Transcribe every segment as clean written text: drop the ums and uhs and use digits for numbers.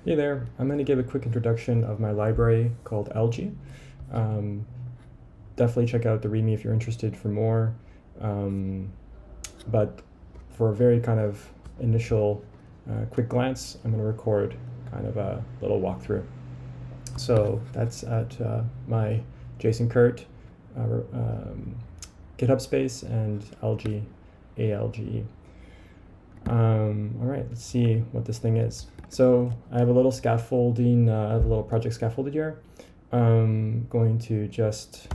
Hey there, I'm going to give a quick introduction of my library called Alge. Definitely check out the README if you're interested for more. But for a very kind of initial quick glance, I'm going to record kind of a little walkthrough. So that's at my Jason Kurt GitHub space and Alge, ALGE. All right, let's see what this thing is. So I have a little scaffolding, I have a little project scaffolded here. I'm going to just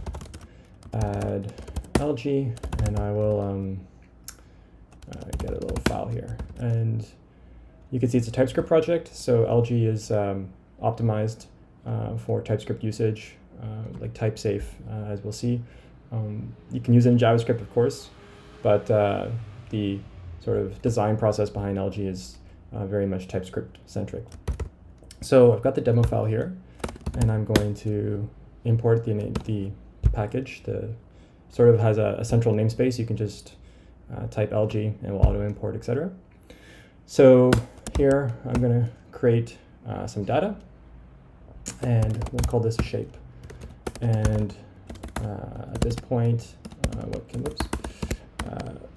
add Alge, and I will get a little file here. And you can see it's a TypeScript project. So Alge is optimized for TypeScript usage, like type safe, as we'll see. You can use it in JavaScript, of course, but the sort of design process behind Alge is very much TypeScript centric. So I've got the demo file here, and I'm going to import the package. The sort of has a central namespace. You can just type Alge and it will auto import, etc. So here I'm going to create some data, and we'll call this a shape. And at this point,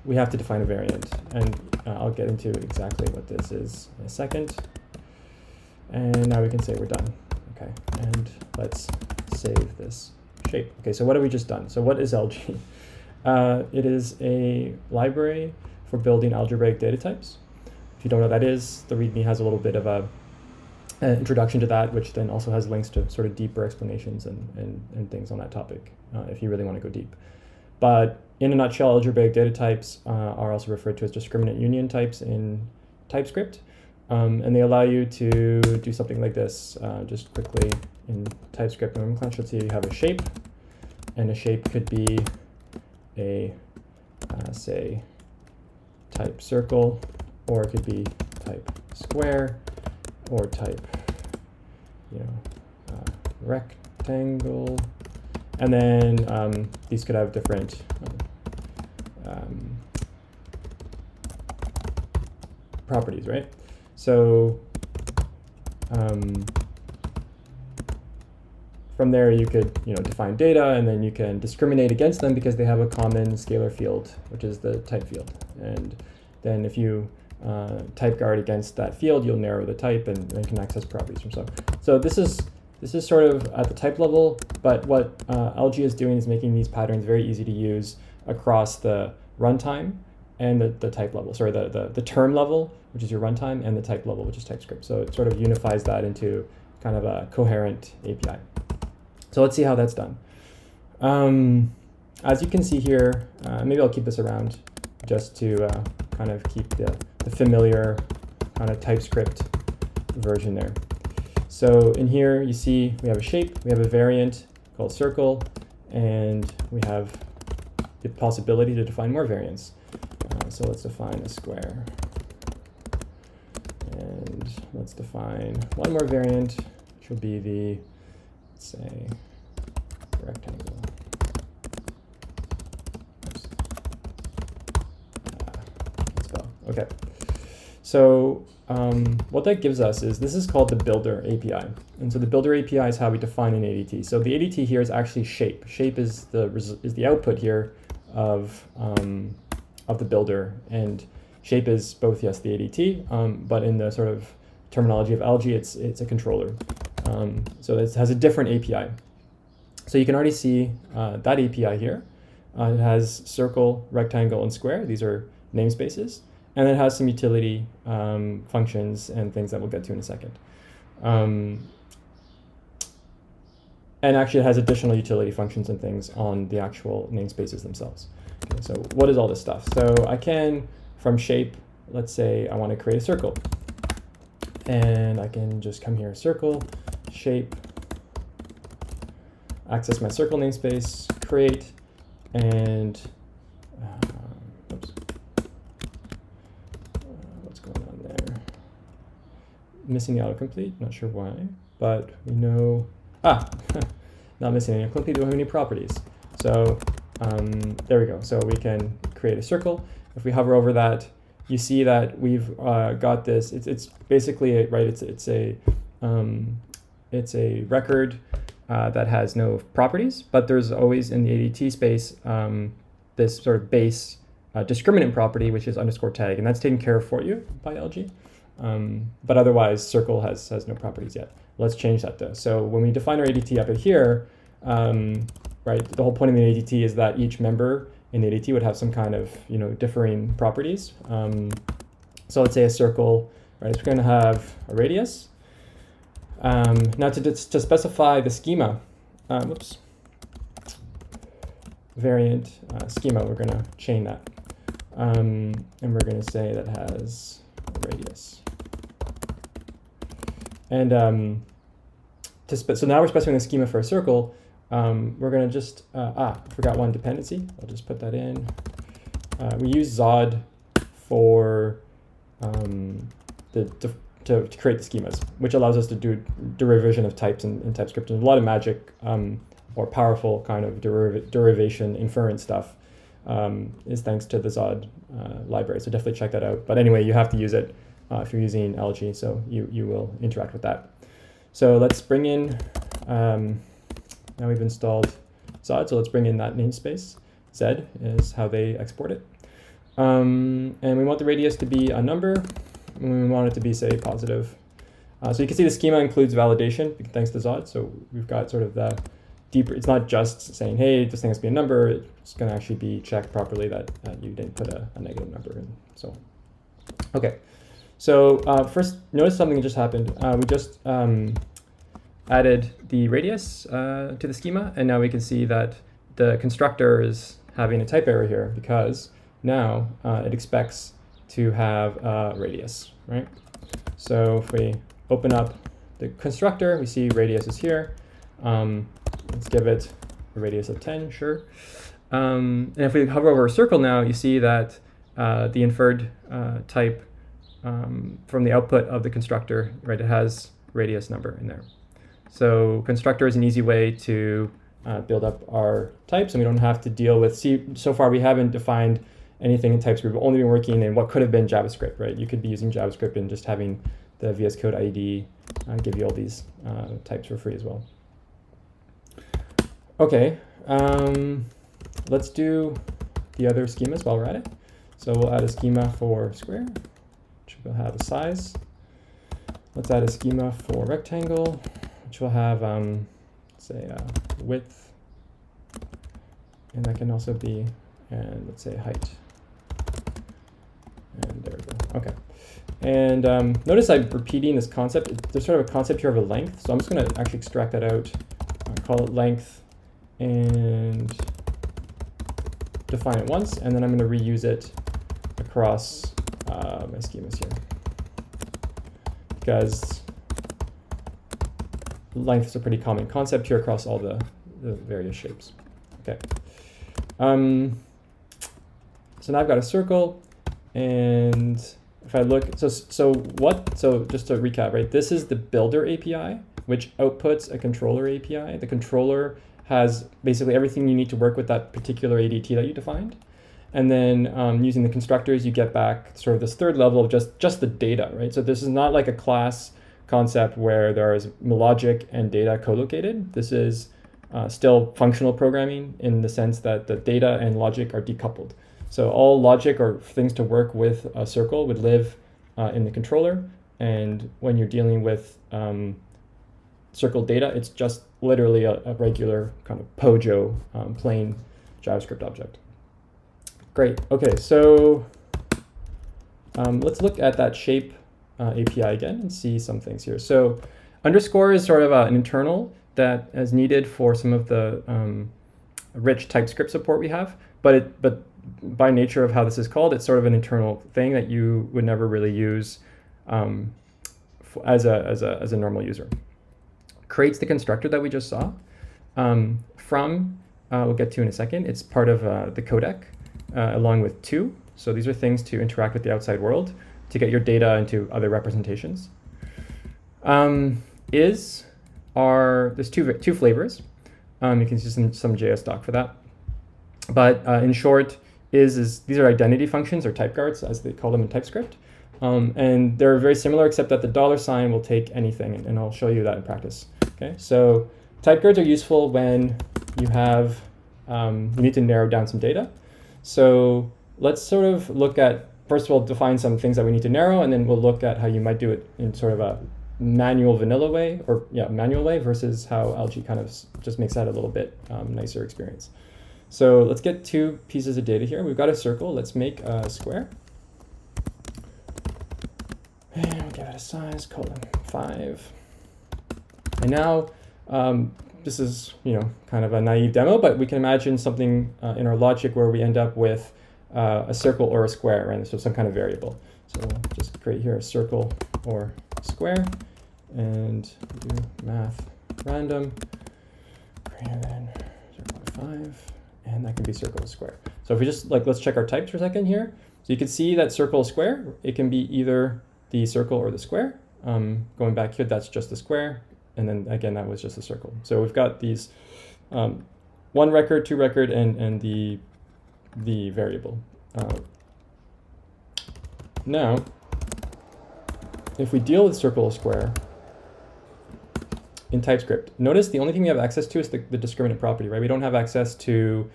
we have to define a variant, and I'll get into exactly what this is in a second. And now we can say we're done. Okay, and let's save this shape. Okay, so what have we just done? So what is Alge? It is a library for building algebraic data types. If you don't know what that is, the README has a little bit of an introduction to that, which then also has links to sort of deeper explanations and things on that topic, if you really want to go deep. But in a nutshell, algebraic data types are also referred to as discriminant union types in TypeScript. And they allow you to do something like this. Just quickly in TypeScript nomenclature, let's say you have a shape, and a shape could be a, say, type circle, or it could be type square, or type, rectangle. And then these could have different properties, right? So from there you could define data, and then you can discriminate against them because they have a common scalar field, which is the type field. And then if you type guard against that field, you'll narrow the type and can access properties from some. So this is sort of at the type level, but what Alge is doing is making these patterns very easy to use across the runtime and the type level, sorry, the term level, which is your runtime, and the type level, which is TypeScript. So it sort of unifies that into kind of a coherent API. So let's see how that's done. As you can see here, maybe I'll keep this around just to kind of keep the familiar kind of TypeScript version there. So in here, you see we have a shape, we have a variant called circle, and we have the possibility to define more variants. So let's define a square. And let's define one more variant, which will be the, let's say, rectangle. Let's go. Okay. So what that gives us is, this is called the builder API. And so the builder API is how we define an ADT. So the ADT here is actually shape. Shape is the output here of the builder, and shape is both, yes, the ADT, but in the sort of terminology of Alge, it's a controller. So it has a different API. So you can already see that API here. It has circle, rectangle, and square. These are namespaces. And it has some utility functions and things that we'll get to in a second. And actually it has additional utility functions and things on the actual namespaces themselves. Okay, so what is all this stuff? So I can, from shape, let's say I want to create a circle. And I can just come here, circle, shape, access my circle namespace, create, and what's going on there? Missing the autocomplete, not sure why, but we know, not missing any autocomplete, we don't have any properties. So there we go. So we can create a circle. If we hover over that, you see that we've got this. It's basically right. It's a it's a record that has no properties, but there's always in the ADT space this sort of base discriminant property, which is _tag, and that's taken care of for you by Alge. But otherwise, circle has no properties yet. Let's change that though. So when we define our ADT up here, right, the whole point of the ADT is that each member in the ADT would have some kind of differing properties. So let's say a circle, right? So we're going to have a radius. Now to specify the schema, variant schema, we're going to chain that, and we're going to say that has a radius. And so now we're specifying the schema for a circle. We're going to just forgot one dependency. I'll just put that in. We use Zod for to create the schemas, which allows us to do derivation of types in TypeScript. And a lot of magic or powerful kind of derivation inference stuff is thanks to the Zod library. So definitely check that out. But anyway, you have to use it if you're using Alge, so you will interact with that. So let's bring in, now we've installed Zod, so let's bring in that namespace. Z is how they export it. And we want the radius to be a number, and we want it to be, say, positive. So you can see the schema includes validation, thanks to Zod. So we've got sort of the deeper, it's not just saying, hey, this thing has to be a number, it's going to actually be checked properly that you didn't put a negative number in, so on. Okay, so first, notice something just happened. We just added the radius to the schema, and now we can see that the constructor is having a type error here because now it expects to have a radius, right? So if we open up the constructor, we see radius is here. Let's give it a radius of 10, sure. And if we hover over a circle now, you see that the inferred type from the output of the constructor, right, it has radius number in there. So constructor is an easy way to build up our types, and we don't have to deal with, see, so far we haven't defined anything in TypeScript. We've only been working in what could have been JavaScript, right? You could be using JavaScript and just having the VS Code ID give you all these types for free as well. Okay, let's do the other schemas while we're at it. So we'll add a schema for square, which will have a size. Let's add a schema for rectangle, which will have, say, width, and that can also be, and let's say height. And there we go. Okay. And notice I'm repeating this concept. There's sort of a concept here of a length. So I'm just going to actually extract that out, call it length, and define it once. And then I'm going to reuse it across my schemas here. Because length is a pretty common concept here across all the various shapes. Okay. So now I've got a circle. And if I look, so just to recap, right? This is the builder API, which outputs a controller API. The controller has basically everything you need to work with that particular ADT that you defined. And then using the constructors, you get back sort of this third level of just the data, right? So this is not like a class concept where there is logic and data co-located. This is still functional programming in the sense that the data and logic are decoupled. So all logic or things to work with a circle would live in the controller. And when you're dealing with circle data, it's just literally a regular kind of POJO plain JavaScript object. Great. OK, so let's look at that shape API again and see some things here. So underscore is sort of an internal that is needed for some of the rich TypeScript support we have. But by nature of how this is called, it's sort of an internal thing that you would never really use as a normal user. Creates the constructor that we just saw. We'll get to in a second. It's part of the codec along with to. So these are things to interact with the outside world to get your data into other representations. There's two flavors. You can see some JS doc for that. But in short, these are identity functions or type guards, as they call them in TypeScript. And they're very similar, except that the $ will take anything, and I'll show you that in practice. Okay, so type guards are useful when you have you need to narrow down some data. So let's sort of look at, first of all, define some things that we need to narrow, and then we'll look at how you might do it in sort of a manual vanilla way, or manual way, versus how Alge kind of just makes that a little bit nicer experience. So let's get 2 pieces of data here. We've got a circle. Let's make a square. And we'll give it a size, colon 5. And now this is, kind of a naive demo, but we can imagine something in our logic where we end up with a circle or a square, right? So some kind of variable. So we'll just create here a circle or square, and do math random greater than 0.5, and that can be circle or square. So if we just let's check our types for a second here. So you can see that circle or square, it can be either the circle or the square. Going back here, that's just the square. And then again, that was just a circle. So we've got these 1 record, 2 record, and the variable. Now, if we deal with circle or square in TypeScript, notice the only thing we have access to is the discriminant property, right? We don't have access to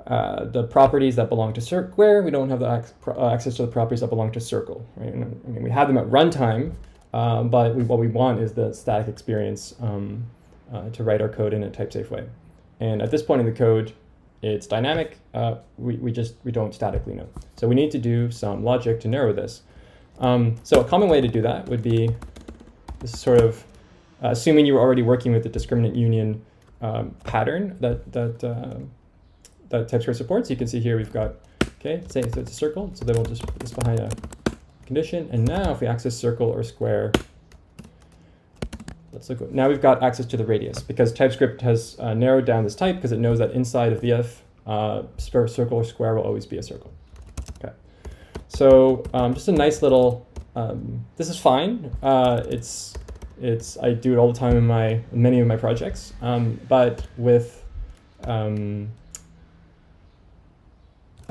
the properties that belong to square. We don't have the access to the properties that belong to circle, right? I mean, we have them at runtime, but what we want is the static experience to write our code in a type-safe way. And at this point in the code, it's dynamic. We don't statically know. So we need to do some logic to narrow this. So a common way to do that would be this is sort of assuming you were already working with the discriminant union pattern that TypeScript supports. You can see here we've got, okay, say so it's a circle. So then we'll just put this behind a condition. And now if we access circle or square, let's look. Now we've got access to the radius because TypeScript has narrowed down this type because it knows that inside of the if, circle or square will always be a circle. Okay, so just a nice little. This is fine. I do it all the time in many of my projects, but with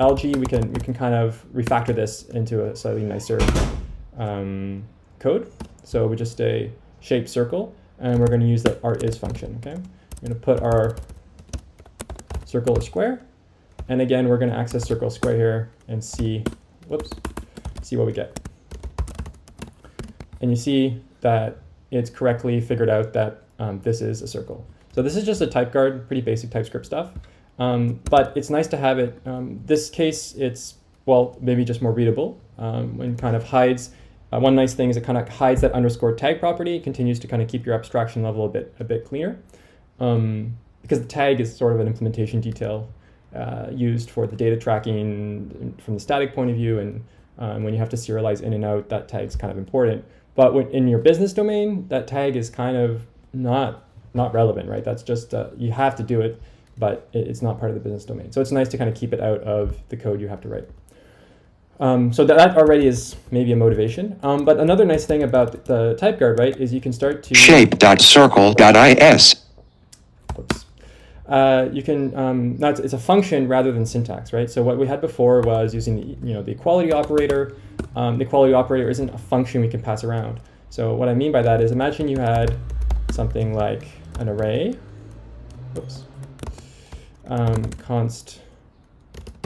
Alge, we can kind of refactor this into a slightly nicer code. So we just a shape circle, and we're going to use the artIs function. Okay, we're going to put our circle or square, and again we're going to access circle square here and see what we get. And you see that it's correctly figured out that this is a circle. So this is just a type guard, pretty basic TypeScript stuff. But it's nice to have it. This case, it's, well, maybe just more readable and kind of hides. One nice thing is it kind of hides that underscore tag property, continues to kind of keep your abstraction level a bit cleaner. Because the tag is sort of an implementation detail used for the data tracking from the static point of view. And when you have to serialize in and out, that tag's kind of important. But in your business domain, that tag is kind of not relevant, right? That's just, you have to do it, but it's not part of the business domain. So it's nice to kind of keep it out of the code you have to write. So that already is maybe a motivation. But another nice thing about the type guard, right, is you can start to shape.circle.is. Oops. You can it's a function rather than syntax, right? So what we had before was using the equality operator. The equality operator isn't a function we can pass around. So what I mean by that is imagine you had something like an array. Oops. Const,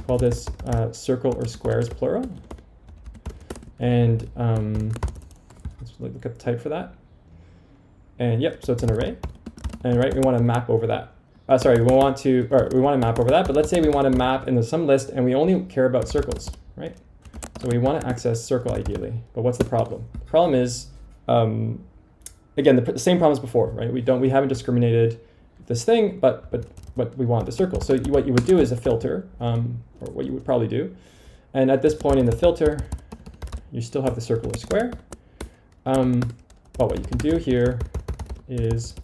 call this circle or squares plural. And let's look at the type for that. And yep, so it's an array. And right, we want to map over that. We want to map over that, but let's say we want to map into some list and we only care about circles, right? So we want to access circle ideally, but what's the problem? The problem is, again, the same problem as before, right? We haven't discriminated this thing, but we want the circle. So what you would do is a filter, or what you would probably do. And at this point in the filter, you still have the circle or square. But what you can do here is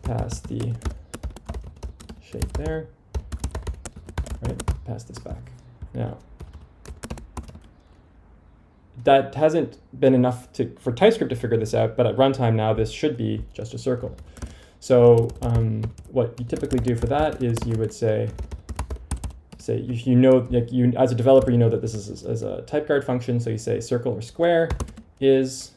pass the shape there, right? Pass this back. Now, that hasn't been enough for TypeScript to figure this out, but at runtime now this should be just a circle. So what you typically do for that is you would say say, if you know, like you as a developer, you know that this is a type guard function. So you say circle or square is,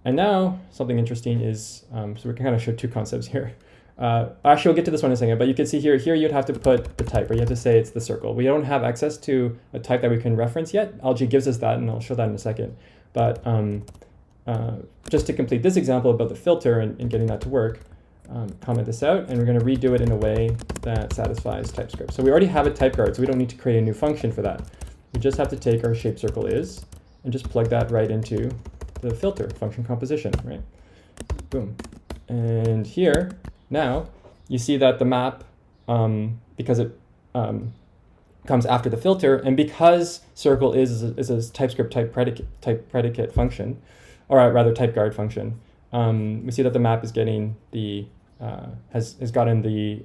and now something interesting is, so we can kind of show two concepts here. Actually, we'll get to this one in a second, but you can see here you'd have to put the type, or you have to say it's the circle. We don't have access to a type that we can reference yet. Alge gives us that, and I'll show that in a second. But just to complete this example about the filter and getting that to work, comment this out, and we're going to redo it in a way that satisfies TypeScript. So we already have a type guard, so we don't need to create a new function for that. We just have to take our shape circle is and just plug that right into the filter function composition, right? Boom. And here, now, you see that the map, because it comes after the filter, and because circle is a TypeScript type predicate function, or rather type guard function, we see that the map is getting the has gotten the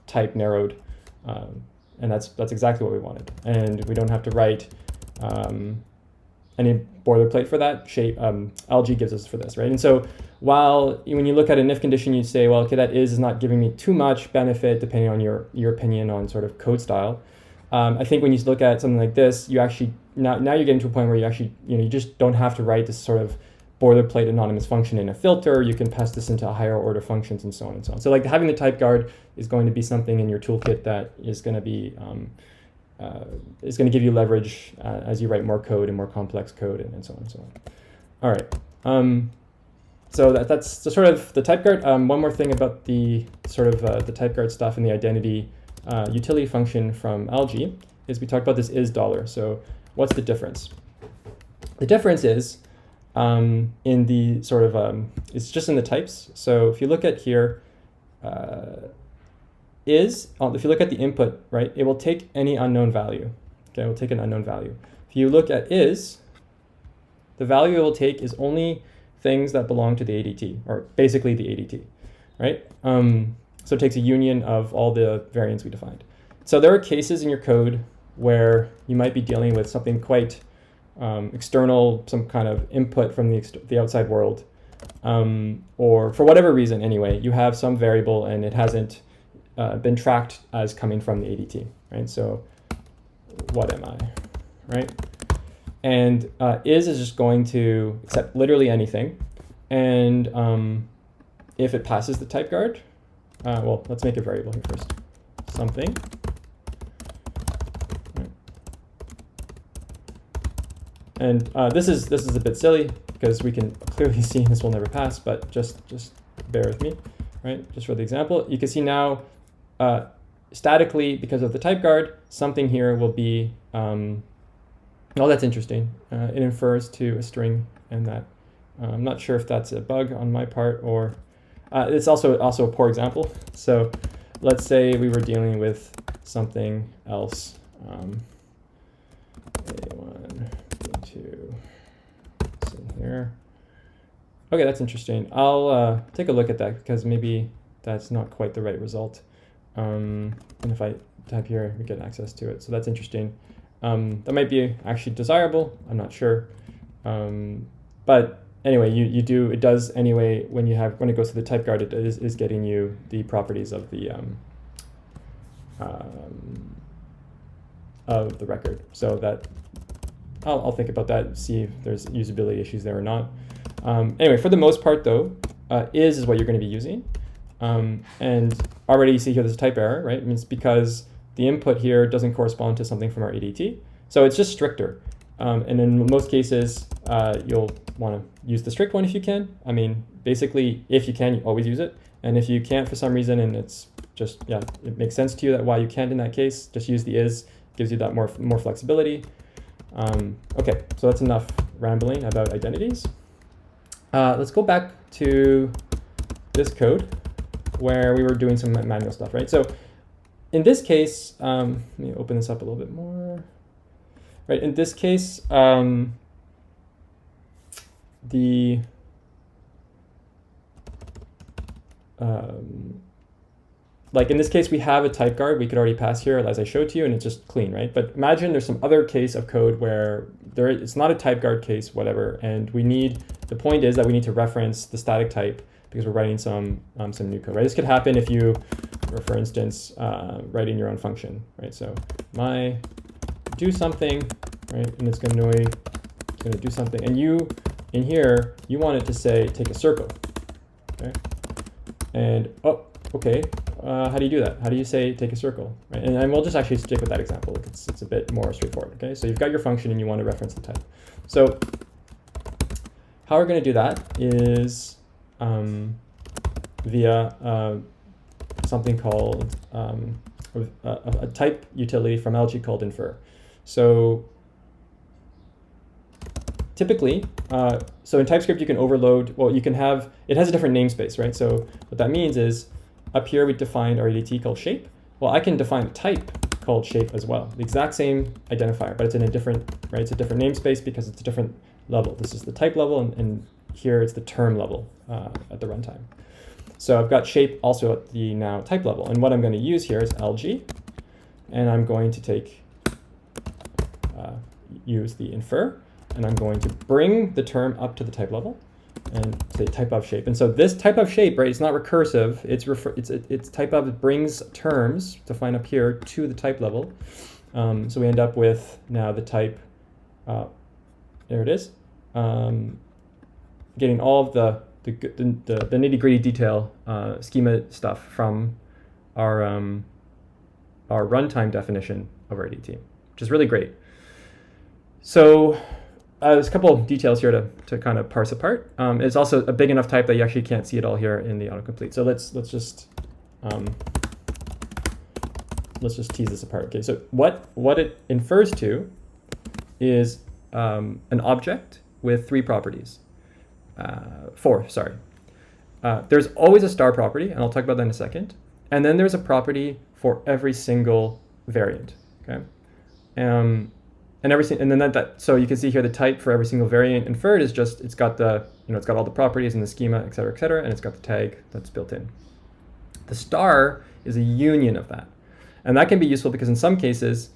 type narrowed, and that's exactly what we wanted. And we don't have to write any boilerplate for that. Shape Alge gives us for this, right? And so while when you look at an if condition, you say, well, okay, that is not giving me too much benefit depending on your opinion on sort of code style. I think when you look at something like this, you actually now you're getting to a point where you actually you just don't have to write this sort of boilerplate anonymous function in a filter. You can pass this into higher order functions and so on and so on. So like having the type guard is going to be something in your toolkit that is going to be give you leverage as you write more code and more complex code and so on and so on. All right. So that's the sort of the type guard. One more thing about the sort of the type guard stuff and the identity utility function from Alge is we talked about this is $. So what's the difference? The difference is in the sort of, it's just in the types. So if you look at here, if you look at the input, right, it will take any unknown value. Okay, it will take an unknown value. If you look at is, the value it will take is only things that belong to the ADT, or basically the ADT, right? So it takes a union of all the variants we defined. So there are cases in your code where you might be dealing with something quite external, some kind of input from the outside world, or for whatever reason anyway, you have some variable and it hasn't been tracked as coming from the ADT, right? So what am I, right? And is just going to accept literally anything, and if it passes the type guard, well, let's make a variable here first, something. And this is a bit silly because we can clearly see this will never pass, but just bear with me, right? Just for the example, you can see now statically, because of the type guard, something here will be, oh, that's interesting. It infers to a string, and that I'm not sure if that's a bug on my part or it's also a poor example. So let's say we were dealing with something else. A1, B2, it's in here. Okay, that's interesting. I'll take a look at that because maybe that's not quite the right result. And if I type here, we get access to it. So that's interesting. That might be actually desirable. I'm not sure. But anyway, it does anyway when it goes to the type guard, it is getting you the properties of the record. So that I'll think about that, see if there's usability issues there or not. Anyway, for the most part though, is what you're going to be using. And already you see here there's a type error, right? It means because the input here doesn't correspond to something from our ADT. So it's just stricter. And in most cases, you'll want to use the strict one if you can. I mean, basically, if you can, you always use it. And if you can't for some reason, and it's just, yeah, it makes sense to you that why you can't in that case, just use the is, gives you that more flexibility. Okay, so that's enough rambling about identities. Let's go back to this code where we were doing some manual stuff, right? So in this case, let me open this up a little bit more. Right, in this case, like in this case, we have a type guard we could already pass here, as I showed to you, and it's just clean, right? But imagine there's some other case of code where it's not a type guard case, whatever, and the point is that we need to reference the static type because we're writing some new code, right? This could happen if you or for instance, writing your own function, right? So my do something, right? And it's going to do something. And you, in here, you want it to say, take a circle, okay? And, oh, okay, how do you do that? How do you say, take a circle, right? And we'll just actually stick with that example. It's a bit more straightforward, okay? So you've got your function and you want to reference the type. So how we're going to do that is via something called a type utility from Alge called infer. So typically, so in TypeScript you can overload, well, you can have, it has a different namespace, right? So what that means is up here we defined our ADT called shape. Well, I can define a type called shape as well, the exact same identifier, but it's in a different, right? It's a different namespace because it's a different level. This is the type level, and here it's the term level at the runtime. So I've got shape also at the now type level. And what I'm going to use here is Alge, and I'm going to take, use the infer, and I'm going to bring the term up to the type level and say type of shape. And so this type of shape, right, it's not recursive. It's type of brings terms defined up here to the type level. So we end up with now the type, there it is, getting all of the nitty-gritty detail schema stuff from our runtime definition of our ADT, which is really great. So there's a couple of details here to kind of parse apart. It's also a big enough type that you actually can't see it all here in the autocomplete. So let's just tease this apart. Okay, so what it infers to is an object with 3 properties. 4, sorry. There's always a star property, and I'll talk about that in a second. And then there's a property for every single variant. Okay, and then so you can see here the type for every single variant inferred is just, it's got the, it's got all the properties and the schema, et cetera, and it's got the tag that's built in. The star is a union of that, and that can be useful because in some cases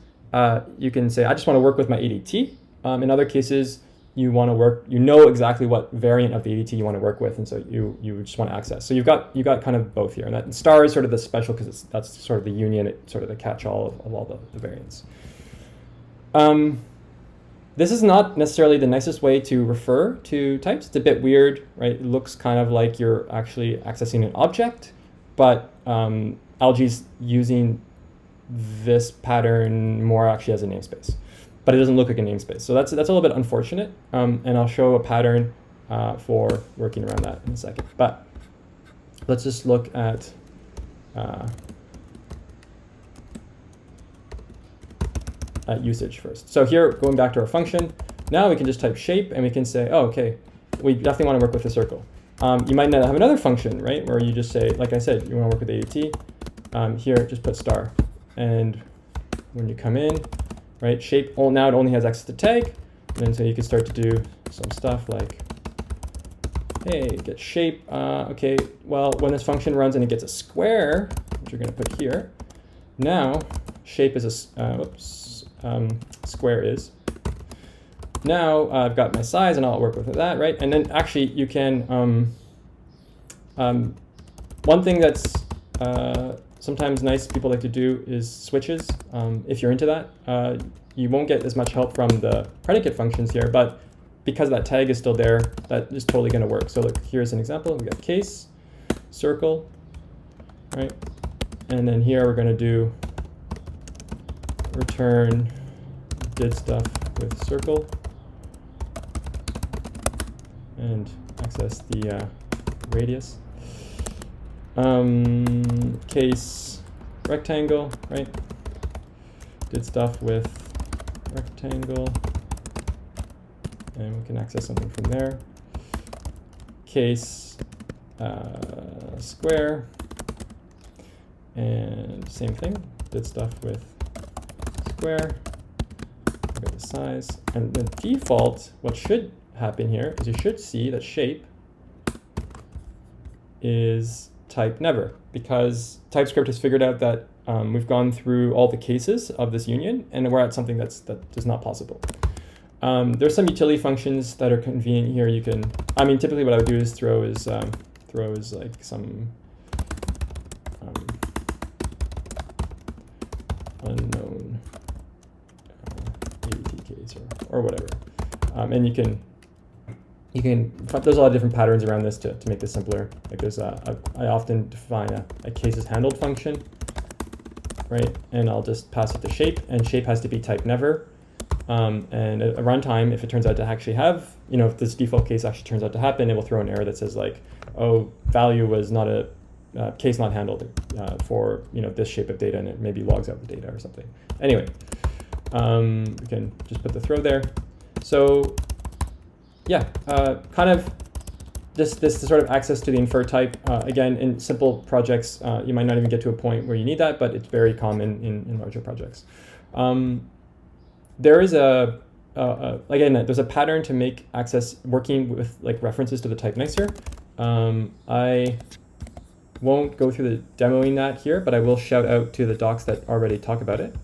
you can say, I just want to work with my ADT. In other cases, you want to work, exactly what variant of the ADT you want to work with, and so you just want to access. So you've got kind of both here, and that star is sort of the special because that's sort of the union, it's sort of the catch-all of all the variants. This is not necessarily the nicest way to refer to types. It's a bit weird, right? It looks kind of like you're actually accessing an object, but Alge's using this pattern more actually as a namespace. But it doesn't look like a namespace. So that's a little bit unfortunate, and I'll show a pattern for working around that in a second. But let's just look at usage first. So here, going back to our function, now we can just type shape, and we can say, oh, okay, we definitely want to work with a circle. You might not have another function, right, where you just say, like I said, you want to work with ADT. Here, just put star. And when you come in, right, shape, now it only has access to tag, and so you can start to do some stuff like, hey, get shape. Okay, well, when this function runs and it gets a square, which you're going to put here, now shape is square is. Now I've got my size, and I'll work with that, right? And then actually you can, one thing that's sometimes nice people like to do is switches. If you're into that, you won't get as much help from the predicate functions here, but because that tag is still there, that is totally going to work. So look, here's an example. We got case, circle, right? And then here we're going to do return did stuff with circle and access the radius. Case rectangle, right? Did stuff with rectangle, and we can access something from there. Case square, and same thing, did stuff with square. Got the size, and the default, what should happen here is you should see that shape is type never, because TypeScript has figured out that we've gone through all the cases of this union, and we're at something that is not possible. There's some utility functions that are convenient here. You can, typically what I would do is throw is like some or whatever. And you can there's a lot of different patterns around this to make this simpler. Like I often define a cases handled function, right? And I'll just pass it to shape, and shape has to be type never. And at a runtime, if it turns out to actually have, if this default case actually turns out to happen, it will throw an error that says like, oh, value was not a case not handled for this shape of data, and it maybe logs out the data or something. Anyway, we can just put the throw there. So yeah, kind of this sort of access to the infer type. Again, in simple projects, you might not even get to a point where you need that, but it's very common in larger projects. There is again, there's a pattern to make access working with like references to the type next here. I won't go through the demoing that here, but I will shout out to the docs that already talk about it.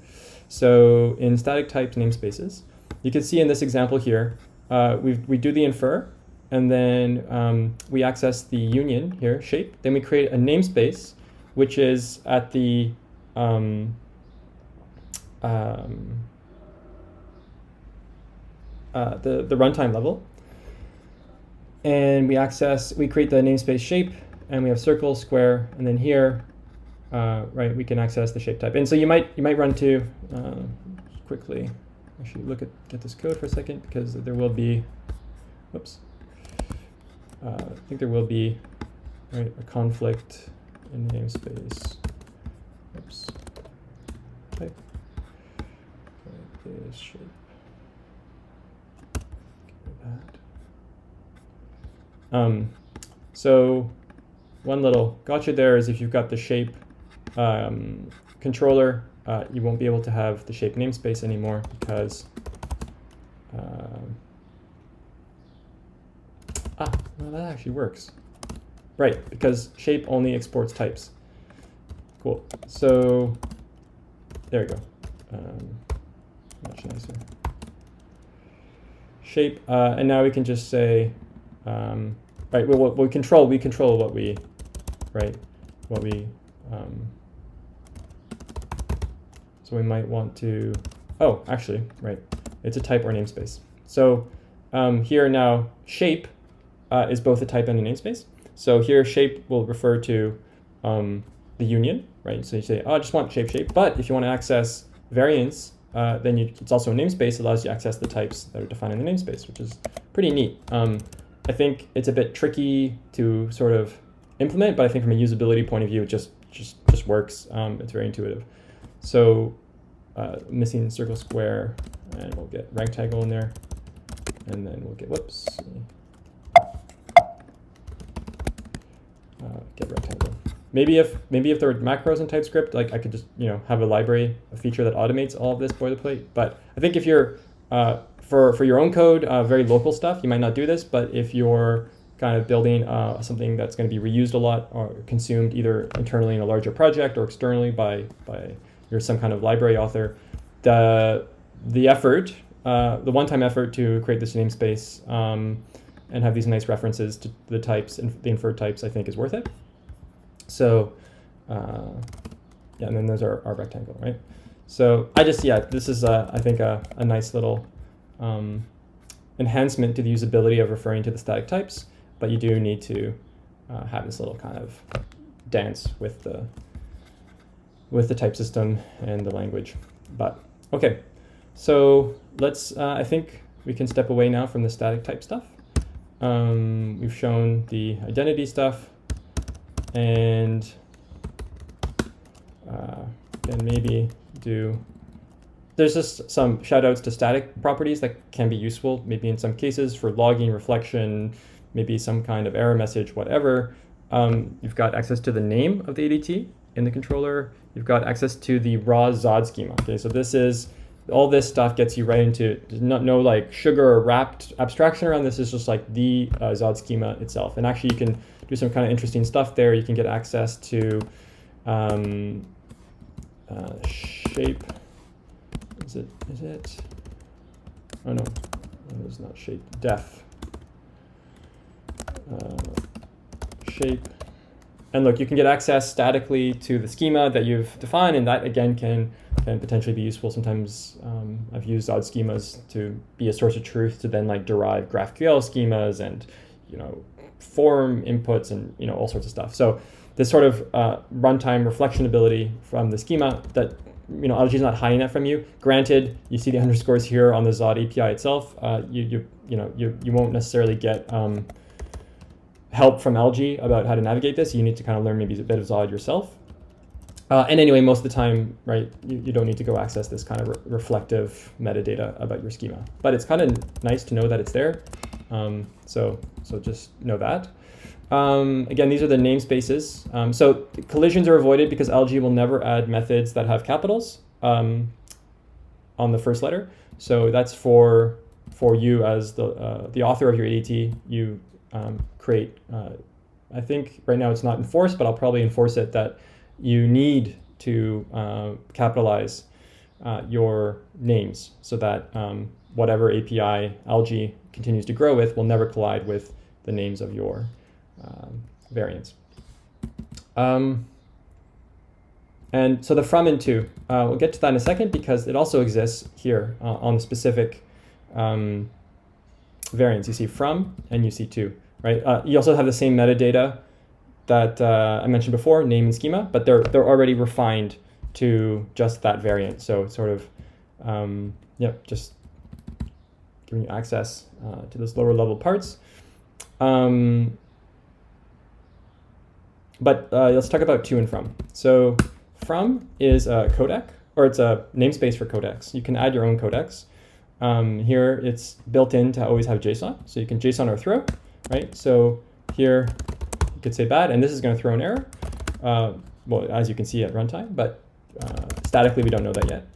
So in static types namespaces, you can see in this example here, we do the infer, and then we access the union here, shape. Then we create a namespace, which is at the runtime level. And we create the namespace shape, and we have circle, square, and then here, right, we can access the shape type. And so you might run to quickly. Actually, get this code for a second, because there will be, whoops. I think there will be, right, a conflict in namespace. Oops. Type. Right, is shape. So one little gotcha there is if you've got the shape controller, you won't be able to have the shape namespace anymore because well, that actually works. Right, because shape only exports types. Cool. So there we go. Much nicer. Shape, and now we can just say, right, we control what we, right, what we, so we might want to, oh, actually, right, it's a type or namespace. So here now, shape is both a type and a namespace. So here, shape will refer to the union, right? So you say, oh, I just want shape, but if you want to access variants, then it's also a namespace that allows you to access the types that are defined in the namespace, which is pretty neat. I think it's a bit tricky to sort of implement, but I think from a usability point of view, it just works. It's very intuitive. So missing circle, square, and we'll get rectangle in there, and then we'll get, whoops, get rectangle. Maybe if there were macros in TypeScript, like I could just have a library, a feature that automates all of this boilerplate. But I think if you're for your own code, very local stuff, you might not do this. But if you're kind of building something that's going to be reused a lot or consumed either internally in a larger project or externally by you're some kind of library author, the effort, the one-time effort to create this namespace and have these nice references to the types and the inferred types, I think is worth it. So yeah, and then there's our rectangle, right? So this is I think a nice little enhancement to the usability of referring to the static types, but you do need to have this little kind of dance with the type system and the language. But okay, so let's I think we can step away now from the static type stuff. We've shown the identity stuff, and then maybe there's just some shout outs to static properties that can be useful, maybe in some cases for logging, reflection, maybe some kind of error message, whatever. You've got access to the name of the ADT in the controller. You've got access to the raw Zod schema. Okay, so all this stuff gets you right into no like sugar or wrapped abstraction around this. Is just like the Zod schema itself. And actually you can do some kind of interesting stuff there. You can get access to shape. Is it? Oh no, it's not shape. Def. Shape. And look, you can get access statically to the schema that you've defined, and that again can can potentially be useful. Sometimes I've used odd schemas to be a source of truth to then like derive GraphQL schemas and, you know, form inputs and, you know, all sorts of stuff. So this sort of runtime reflection ability from the schema that, you know, Alge is not hiding that from you. Granted, you see the underscores here on the Zod API itself. You won't necessarily get help from Alge about how to navigate this. You need to kind of learn maybe a bit of Zod yourself. And anyway, most of the time, right, you don't need to go access this kind of reflective metadata about your schema. But it's kind of nice to know that it's there. So just know that. Again, these are the namespaces. So collisions are avoided because Alge will never add methods that have capitals on the first letter. So that's for you as the author of your ADT. You create, I think right now it's not enforced, but I'll probably enforce it that you need to capitalize your names so that whatever API Alge continues to grow with will never collide with the names of your variants. And so the from and to, we'll get to that in a second because it also exists here on the specific variants. You see from and you see to, right? You also have the same metadata that I mentioned before, name and schema, but they're already refined to just that variant. So it's sort of, just giving you access to those lower level parts. But let's talk about to and from. So from is a codec, or it's a namespace for codecs. You can add your own codecs. Here it's built in to always have JSON. So you can JSON or throw, right? So here you could say bad, and this is going to throw an error. Well, as you can see at runtime, but statically we don't know that yet.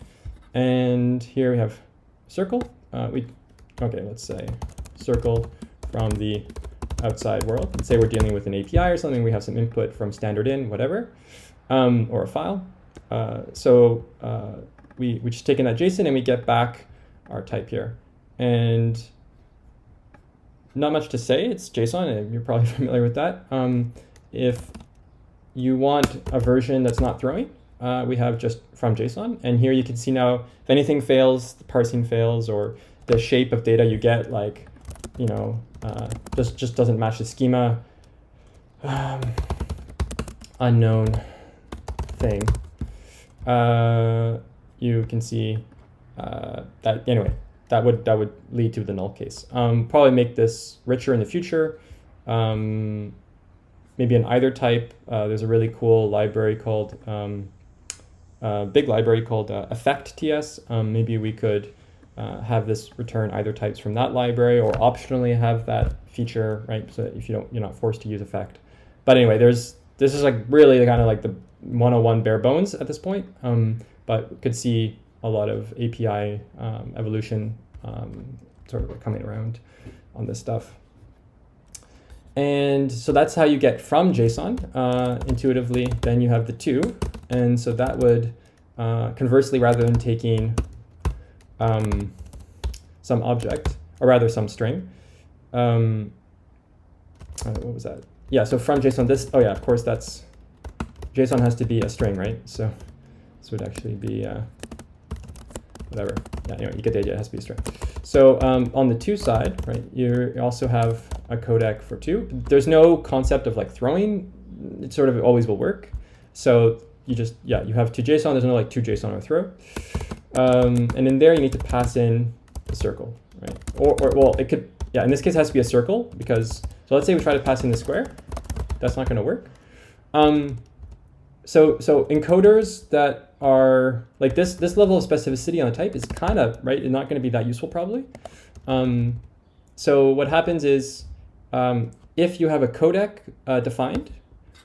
And here we have circle. Okay, let's say circle from the outside world. Let's say we're dealing with an API or something. We have some input from standard in, whatever, or a file. So we just take in that JSON and we get back our type here. And not much to say. It's JSON, and you're probably familiar with that. If you want a version that's not throwing, we have just from JSON. And here you can see now, if anything fails, the parsing fails, or the shape of data you get, like, you know, just doesn't match the schema. Unknown thing. You can see that anyway. That would lead to the null case. Probably make this richer in the future. Maybe an either type. There's a really cool library called big library called effect TS. Maybe we could have this return either types from that library, or optionally have that feature, right? So if you're not forced to use effect. But anyway, this is like really kind of like the 101 bare bones at this point. But we could see a lot of API evolution sort of coming around on this stuff. And so that's how you get from JSON intuitively. Then you have the to, and so that would conversely, rather than taking some object, or rather some string. What was that? Yeah, so from JSON, this, oh yeah, of course that's, JSON has to be a string, right? So this would actually be whatever. Yeah, anyway, you get the idea, it has to be a string. So on the to side, right, you also have a codec for to. There's no concept of like throwing, it sort of always will work. So you just, yeah, you have to JSON, there's no like to JSON or throw. And in there you need to pass in a circle, right? Or well, it could, yeah, in this case it has to be a circle because, so let's say we try to pass in the square, that's not gonna work. So encoders that are like this level of specificity on a type is kind of, right, not gonna be that useful probably. So what happens is, if you have a codec defined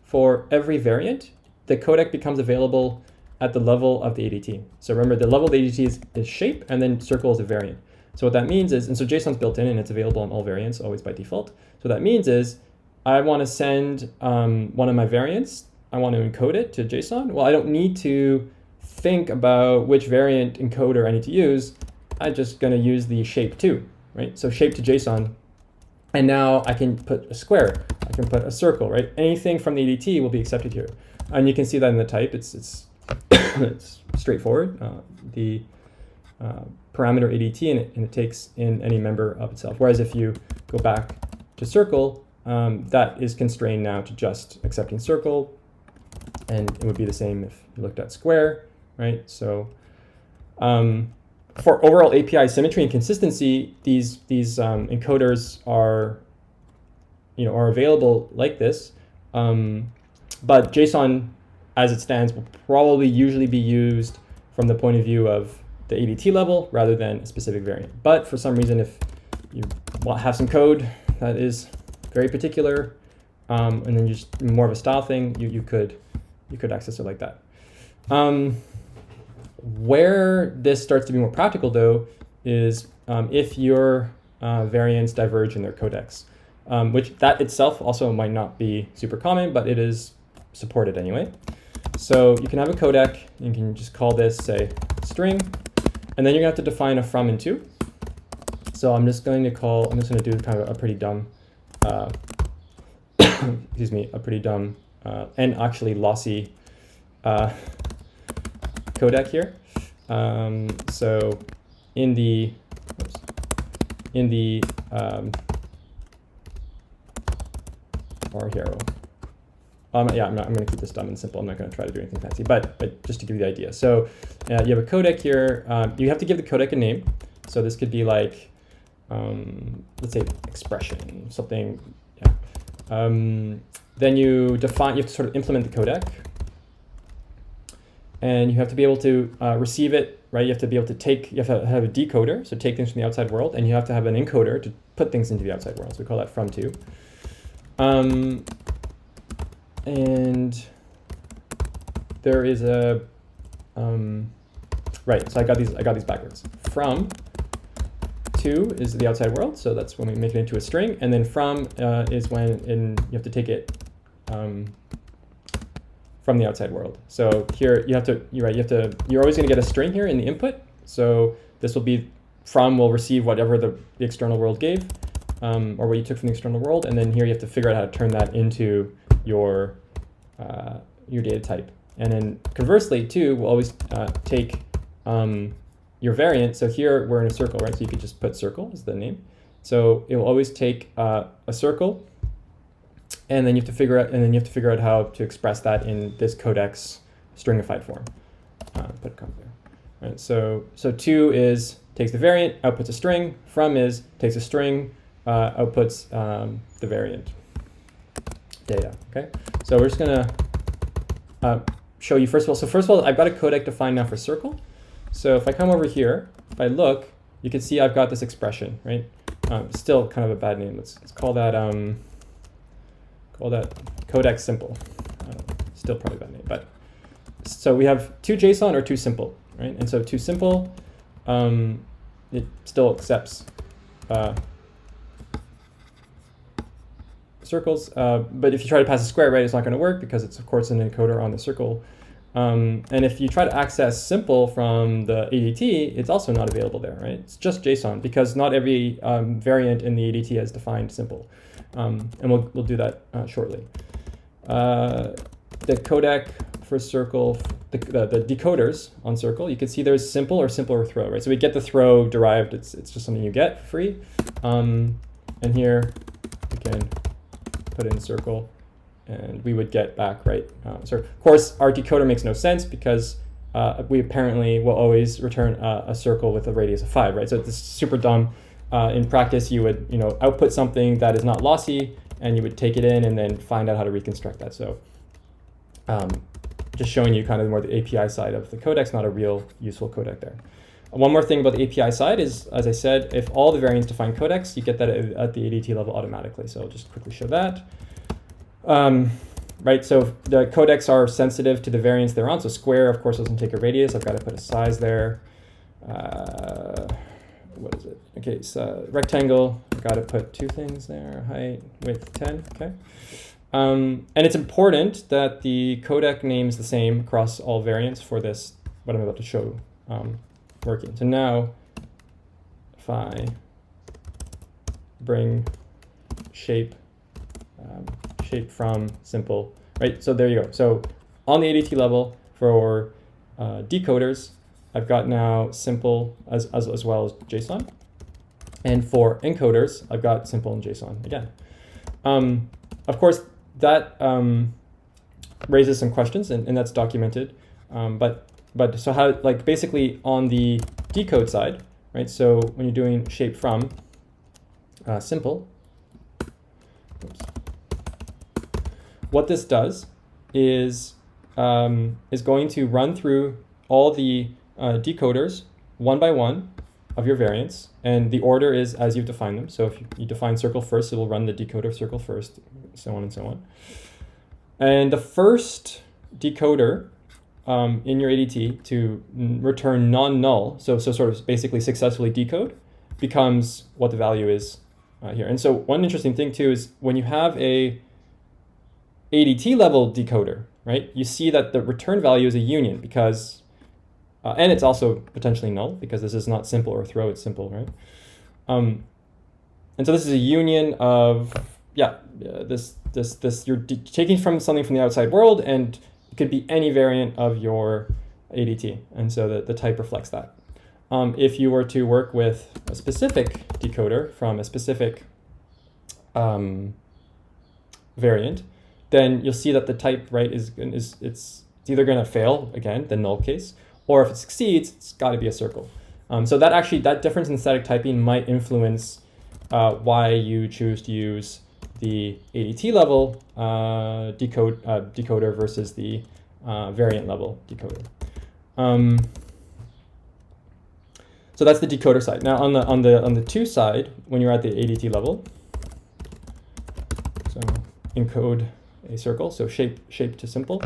for every variant, the codec becomes available at the level of the ADT. So remember, the level of the ADT is shape, and then circle is a variant. So what that means is, and so JSON's built in and it's available on all variants, always by default. So what that means is, I want to send one of my variants, I want to encode it to JSON. Well, I don't need to think about which variant encoder I need to use. I'm just going to use the shape to, right? So shape to JSON. And now I can put a square, I can put a circle, right? Anything from the ADT will be accepted here. And you can see that in the type, it's straightforward. The parameter ADT and it takes in any member of itself. Whereas if you go back to circle, that is constrained now to just accepting circle, and it would be the same if you looked at square, right? So for overall API symmetry and consistency, these encoders are available like this, but JSON as it stands will probably usually be used from the point of view of the ADT level rather than a specific variant. But for some reason, if you have some code that is very particular, and then just more of a style thing, you could access it like that. Where this starts to be more practical, though, is if your variants diverge in their codecs, which that itself also might not be super common, but it is supported anyway. So you can have a codec, and you can just call this, say, string, and then you're gonna have to define a from and to. So I'm just gonna do kind of a pretty dumb, excuse me, a pretty dumb and actually lossy codec here. So in the or here, yeah, I'm going to keep this dumb and simple. I'm not going to try to do anything fancy, but just to give you the idea. So you have a codec here. You have to give the codec a name. So this could be like, let's say expression, something. Yeah. Then you have to sort of implement the codec, and you have to be able to receive it, right? You have to be able to you have to have a decoder, so take things from the outside world, and you have to have an encoder to put things into the outside world. So we call that from to. And there is a right. So I got these backwards. From to is the outside world, so that's when we make it into a string, and then from is when you have to take it from the outside world. So here you're always going to get a string here in the input. So this will be from will receive whatever the external world gave, or what you took from the external world, and then here you have to figure out how to turn that into your data type. And then conversely, too, we'll always take your variant. So here we're in a circle, right? So you could just put circle as the name. So it will always take a circle, and then you have to figure out how to express that in this codec's stringified form. Put a comma there. Right. So to is takes the variant, outputs a string. From is takes a string, outputs the variant data. Okay. So we're just gonna show you first of all. So first of all, I've got a codec defined now for circle. So if I come over here, if I look, you can see I've got this expression, right? Still kind of a bad name. Let's call that codec simple. Still probably a bad name, but so we have two JSON or two simple, right? And so two simple, it still accepts circles, but if you try to pass a square, right, it's not going to work because it's of course an encoder on the circle. And if you try to access simple from the ADT, it's also not available there, right? It's just JSON because not every variant in the ADT has defined simple. And we'll do that shortly. The codec for circle, the decoders on circle, you can see there's simple or simple or throw, right? So we get the throw derived. It's just something you get for free. And here we can put in circle, and we would get back, right? So of course, our decoder makes no sense because we apparently will always return a circle with a radius of 5, right? So it's super dumb. In practice, you would output something that is not lossy, and you would take it in and then find out how to reconstruct that. So just showing you kind of more the API side of the codecs, not a real useful codec there. One more thing about the API side is, as I said, if all the variants define codecs, you get that at the ADT level automatically. So I'll just quickly show that. Right, so the codecs are sensitive to the variants they're on. So square, of course, doesn't take a radius. I've got to put a size there. What is it? Okay, so rectangle, I've got to put two things there, height, width, 10, okay. And it's important that the codec name's the same across all variants for this, what I'm about to show working. So now, if I bring shape from simple, right? So there you go. So on the ADT level for decoders, I've got now simple as well as JSON. And for encoders, I've got simple and JSON again. Of course, that raises some questions, and that's documented. But so how, like, basically on the decode side, right? So when you're doing shape from simple, oops, what this does is going to run through all the decoders one by one of your variants, and the order is as you've defined them. So if you define circle first, it will run the decoder of circle first, so on and so on. And the first decoder in your ADT to return non-null, so sort of basically successfully decode, becomes what the value is here. And so one interesting thing too is when you have a ADT level decoder, right, you see that the return value is a union because and it's also potentially null because this is not simple or throw, it's simple, right? And so this is a union of, this you're taking from something from the outside world, and it could be any variant of your ADT. And so the type reflects that. If you were to work with a specific decoder from a specific variant, then you'll see that the type, right, it's either going to fail, again, the null case, or if it succeeds, it's got to be a circle. So that difference in static typing might influence why you choose to use the ADT level decoder versus the variant level decoder. So that's the decoder side. Now on the to side, when you're at the ADT level, so encode a circle, so shape to simple.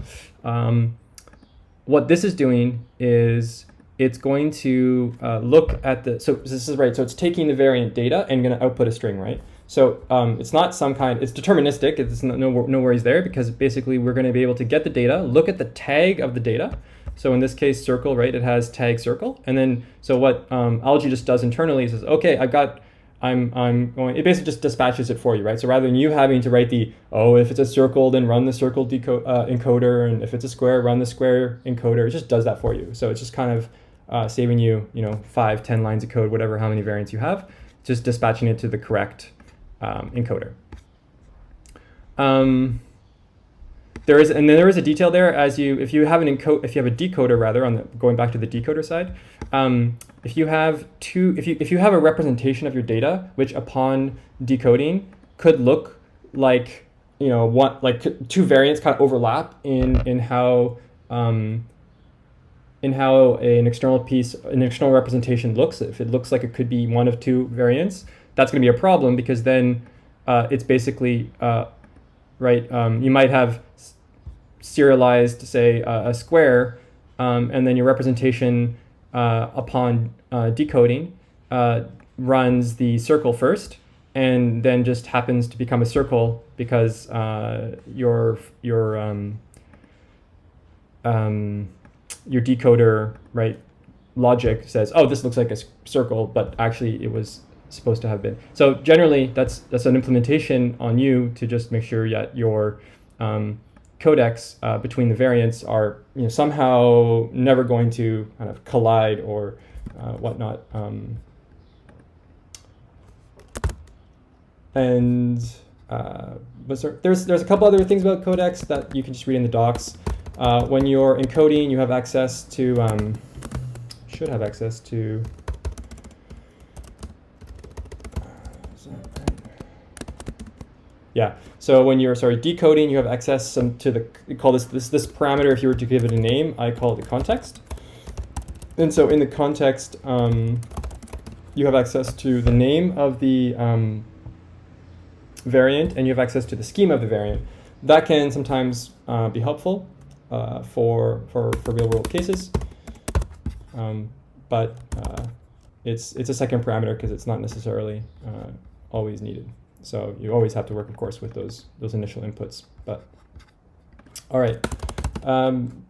What this is doing is it's going to look at so this is right. So it's taking the variant data and going to output a string, right? So it's not some kind, it's deterministic. It's no worries there, because basically we're going to be able to get the data, look at the tag of the data. So in this case, circle, right? It has tag circle. And then, so what Alge just does internally is says, okay, I'm going, it basically just dispatches it for you, right? So rather than you having to write if it's a circle, then run the circle encoder, and if it's a square, run the square encoder, it just does that for you. So it's just kind of saving you, 5-10 lines of code, whatever, how many variants you have, just dispatching it to the correct encoder. There is a detail there if you have a decoder rather, going back to the decoder side. If you have a representation of your data, which upon decoding could look like two variants kind of overlap in how an external representation looks. If it looks like it could be one of two variants, that's going to be a problem, because then it's basically you might have serialized, say, a square, and then your representation upon decoding runs the circle first, and then just happens to become a circle because your decoder, right, logic says, oh, this looks like a circle, but actually it was supposed to have been. So generally, that's an implementation on you to just make sure that your codecs between the variants are somehow never going to kind of collide or whatnot. There's a couple other things about codecs that you can just read in the docs. When you're encoding, you have access to should have access to. Yeah. So when you're decoding, you have access to we call this parameter. If you were to give it a name, I call it the context. And so in the context, you have access to the name of the variant, and you have access to the schema of the variant. That can sometimes be helpful for real world cases, but it's a second parameter because it's not necessarily always needed. So you always have to work, of course, with those initial inputs. But all right,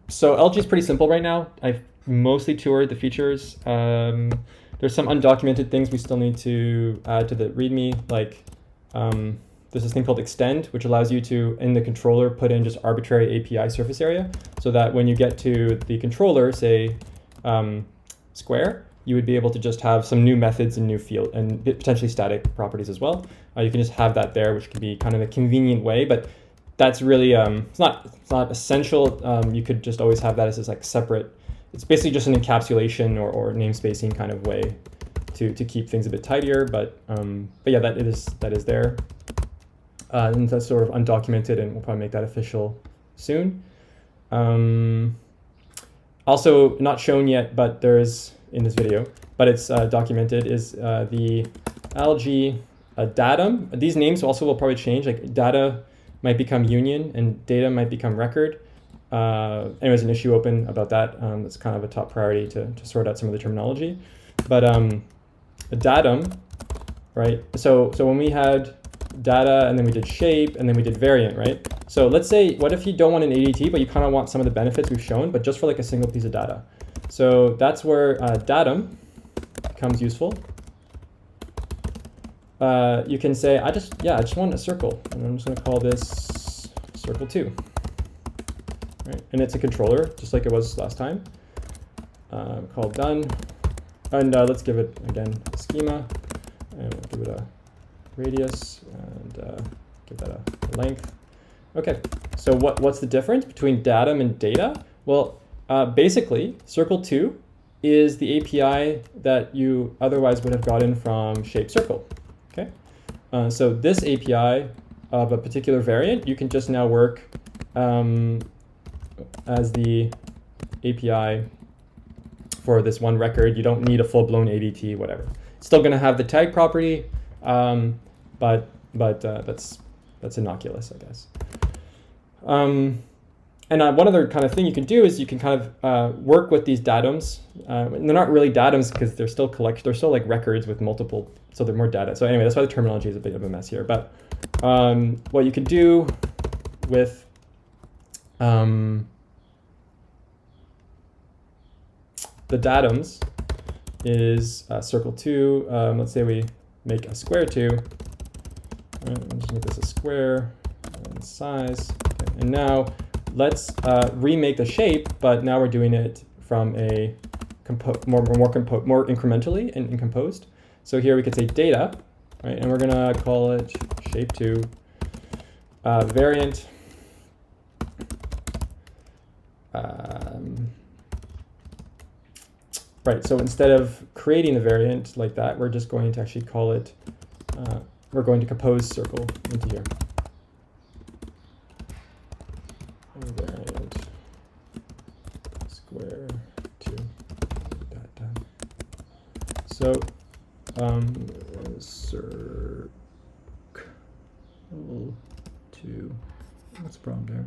so Alge is pretty simple right now. I've mostly toured the features. There's some undocumented things we still need to add to the README, like there's this thing called extend, which allows you to, in the controller, put in just arbitrary API surface area, so that when you get to the controller, say square, you would be able to just have some new methods and new field and potentially static properties as well. You can just have that there, which can be kind of a convenient way, but that's really it's not essential. You could just always have that as this like separate. It's basically just an encapsulation or namespacing kind of way to keep things a bit tidier. But yeah, that is there, and that's sort of undocumented, and we'll probably make that official soon. Also not shown yet, but there is in this video, but it's documented, is the Alge datum. These names also will probably change, like data might become union and data might become record. Anyways, an issue open about that. That's kind of a top priority to sort out some of the terminology. But a datum, right? So when we had data and then we did shape and then we did variant, right? So let's say, what if you don't want an ADT, but you kind of want some of the benefits we've shown, but just for like a single piece of data? So that's where datum becomes useful. You can say, I just want a circle, and I'm just going to call this circle2, right? And it's a controller, just like it was last time. Called done, and let's give it again a schema, and we'll give it a radius and give that a length. Okay, so what's the difference between datum and data? Well, basically, circle2 is the API that you otherwise would have gotten from shape circle. Okay, so this API of a particular variant, you can just now work as the API for this one record. You don't need a full-blown ADT, whatever. It's still going to have the tag property, but that's innocuous, I guess. And one other kind of thing you can do is you can kind of work with these datums. They're not really datums because they're still they're still like records with multiple, so they're more data. So anyway, that's why the terminology is a bit of a mess here. But what you can do with the datums is circle2. Let's say we make a square2. Right, I'll just make this a square and size. Okay. And now let's remake the shape, but now we're doing it from a more incrementally and composed. So here we could say data, right? And we're gonna call it shape2 variant. Right, so instead of creating the variant like that, we're just going to actually call it, we're going to compose circle into here. Variant square 2. So circle 2. What's the problem there?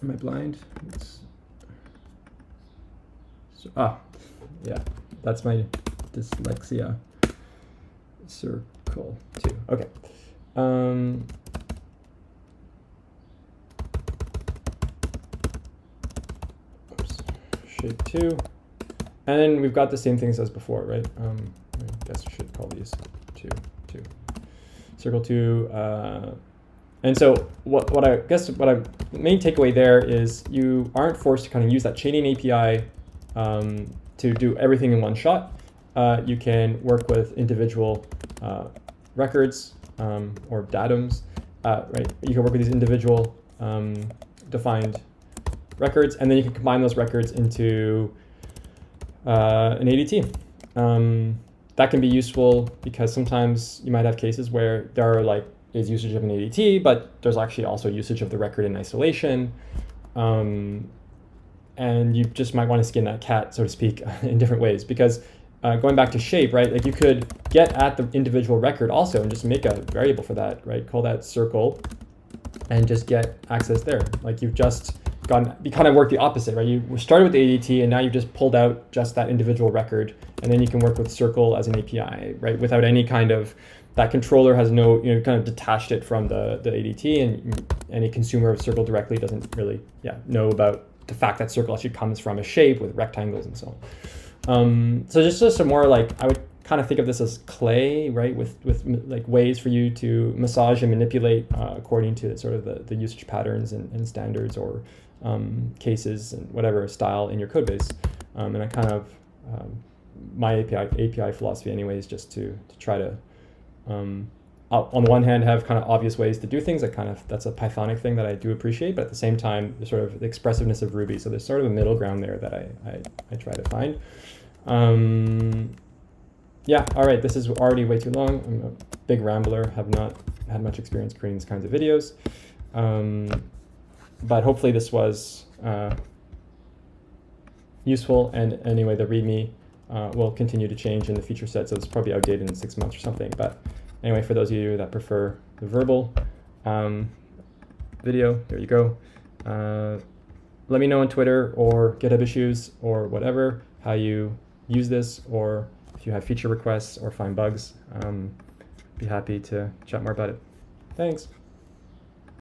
Am I blind? Yeah, that's my dyslexia. Circle 2. Okay. Shape 2, and then we've got the same things as before, right? I guess we should call these 2, circle 2, and so what I guess the main takeaway there is you aren't forced to kind of use that chaining API to do everything in one shot. You can work with individual records or datums, right? You can work with these individual defined records, and then you can combine those records into an ADT. That can be useful because sometimes you might have cases where there are is usage of an ADT, but there's actually also usage of the record in isolation. And you just might want to skin that cat, so to speak, in different ways. Because going back to shape, right? Like you could get at the individual record also and just make a variable for that, right? Call that circle and just get access there. Like you've just you kind of work the opposite, right? You started with the ADT and now you've just pulled out just that individual record, and then you can work with circle as an API, right? Without any kind of, that controller has no, kind of detached it from the ADT, and any consumer of circle directly doesn't really, know about the fact that circle actually comes from a shape with rectangles and so on. So just some more I would kind kind of think of this as clay, right? With like ways for you to massage and manipulate according to sort of the usage patterns and standards or cases and whatever style in your code base. And I kind of my API philosophy anyway is just to try to on the one hand have kind of obvious ways to do things. That's a Pythonic thing that I do appreciate, but at the same time the sort of the expressiveness of Ruby. So there's sort of a middle ground there that I try to find. Yeah, all right, this is already way too long. I'm a big rambler, have not had much experience creating these kinds of videos. But hopefully this was useful, and anyway, the README will continue to change in the feature set, so it's probably outdated in 6 months or something. But anyway, for those of you that prefer the verbal video, there you go. Let me know on Twitter or GitHub issues or whatever how you use this, or if you have feature requests or find bugs. Be happy to chat more about it. Thanks.